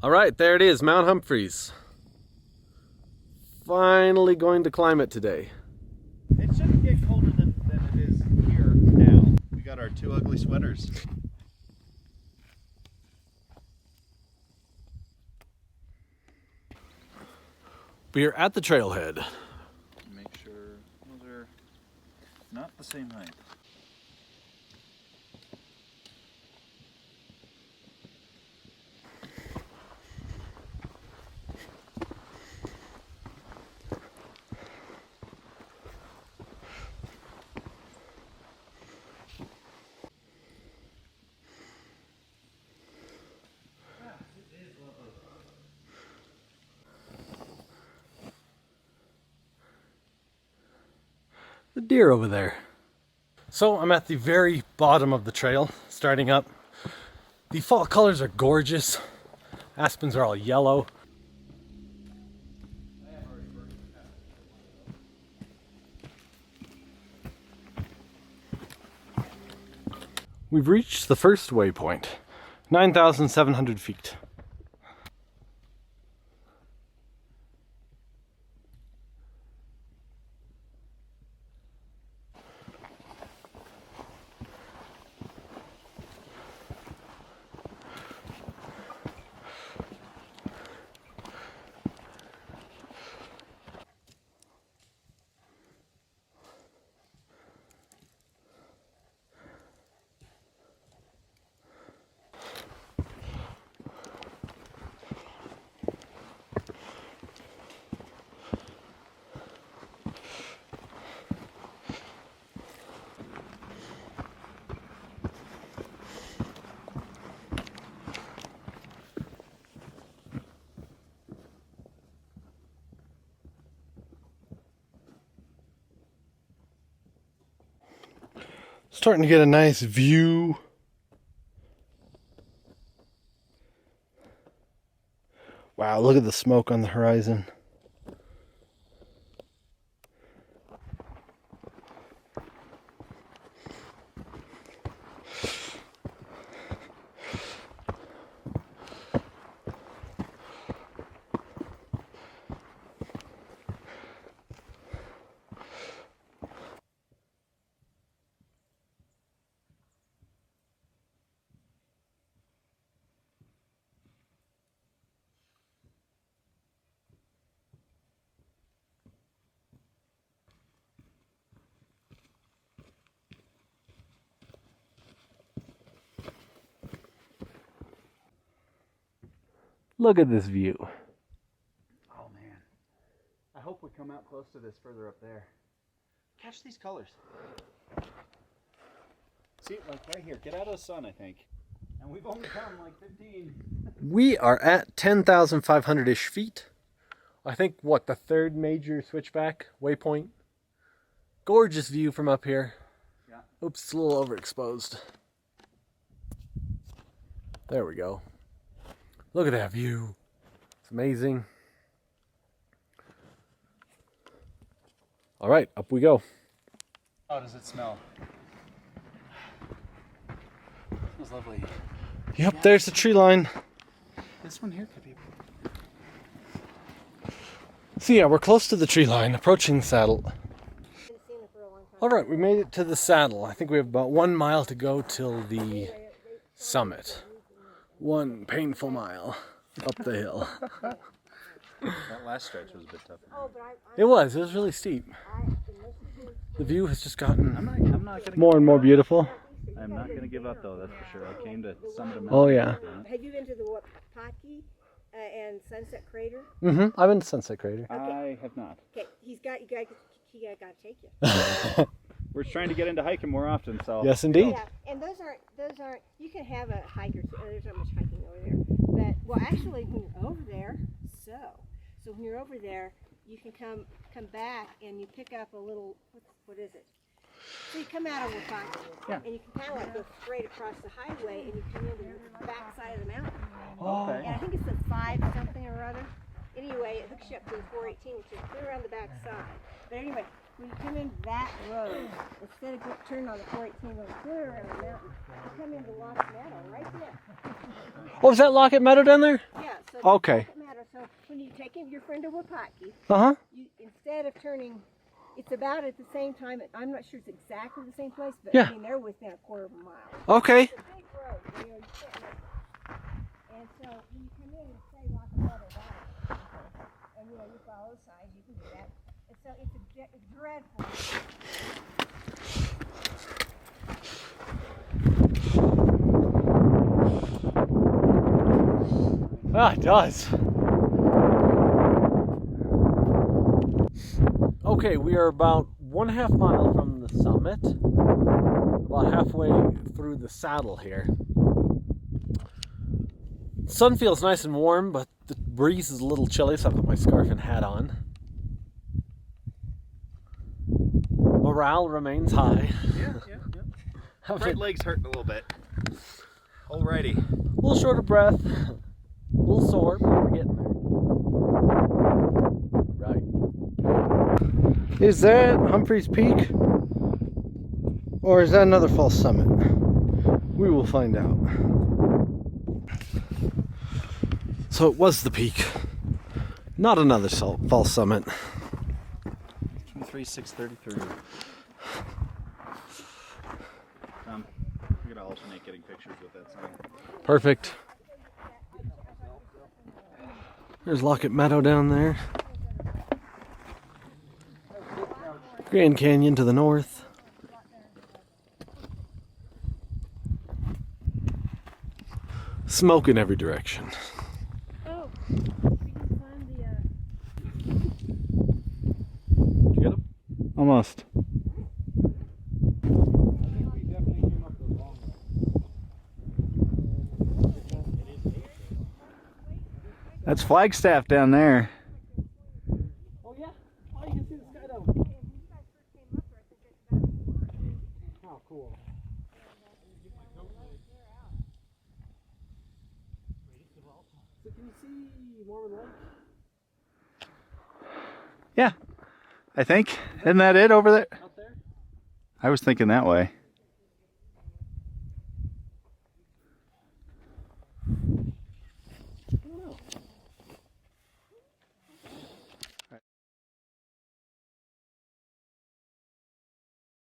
All right, there it is, Mount Humphreys. Finally going to climb it today. It shouldn't get colder than it is here now. We got our two ugly sweaters. We are at the trailhead. Make sure those are not the same height. The deer over there. So I'm at the very bottom of the trail, starting up. The fall colors are gorgeous. Aspens are all yellow. We've reached the first waypoint, 9,700 feet. Starting to get a nice view. Wow, look at the smoke on the horizon. Look at this view. Oh man. I hope we come out close to this further up there. Catch these colors. See, like right here. Get out of the sun, I think. And we've only come like 15. We are at 10,500-ish feet. I think, what, the third major switchback waypoint? Gorgeous view from up here. Yeah. Oops, it's a little overexposed. There we go. Look at that view. It's amazing. All right, up we go. How does it smell? It smells lovely. Yep, there's the tree line. This one here could be. So yeah, we're close to the tree line, approaching the saddle. All right, we made it to the saddle. I think we have about 1 mile to go till the summit. One painful mile up the hill. That last stretch was a bit tougher. It was really steep. The view has just gotten I'm not gonna more and more beautiful. I'm not going to give up though, that's for sure. I came to Summit of Mountain. Oh yeah. Have you been to the Potki and Sunset Crater? Mm-hmm. I've been to Sunset Crater. I have not. Okay, he got to take you. We're trying to get into hiking more often, so. Yes, indeed. Yeah, and those aren't. You can have a hike or two. There's not much hiking over there, but well, actually, when you're over there, so when you're over there, you can come back and you pick up a little. What is it? So you come out of Potki, and you can kind of like go straight across the highway, and you come into the back side of the mountain. Okay. And I think it's the 5 something or other. Anyway, it hooks you up to the 418, which is clear around the back side. But anyway, when you come in that road, instead of turning on the 418 going clear around the mountain, you come into Lost Meadow right there. Oh, is that Locket Meadow down there? Yeah, so Okay. Doesn't matter. So when you take your friend to Wapaki, Uh-huh. you instead of turning, it's about at the same time. I'm not sure it's exactly the same place, but Yeah. I mean they're within a quarter of a mile. Okay. It's a big road, you know, you can't miss it. And so when you come in and say Rock and Leather Valley, and you know you follow the signs, you can do that. And so it's dreadful. Ah, it does. Okay, we are about 1/2 mile from the summit. About halfway through the saddle here. Sun feels nice and warm, but the breeze is a little chilly, so I put my scarf and hat on. Morale remains high. Yeah. Right leg's hurting a little bit. Alrighty. A little short of breath, a little sore, but we're getting there. Right. Is that Humphreys Peak? Or is that another false summit? We will find out. So it was the peak, not another false summit. 23633. I'm gonna alternate getting pictures with that sign. Perfect. There's Lockett Meadow down there. Grand Canyon to the north. Smoke in every direction. Oh, we can find the. Did you get him? Almost. That's Flagstaff down there. Oh yeah? Oh, you can see the sky down. Oh, cool. So can you see Mormon Lake? Yeah, I think. Isn't that it over there? Out there? I was thinking that way.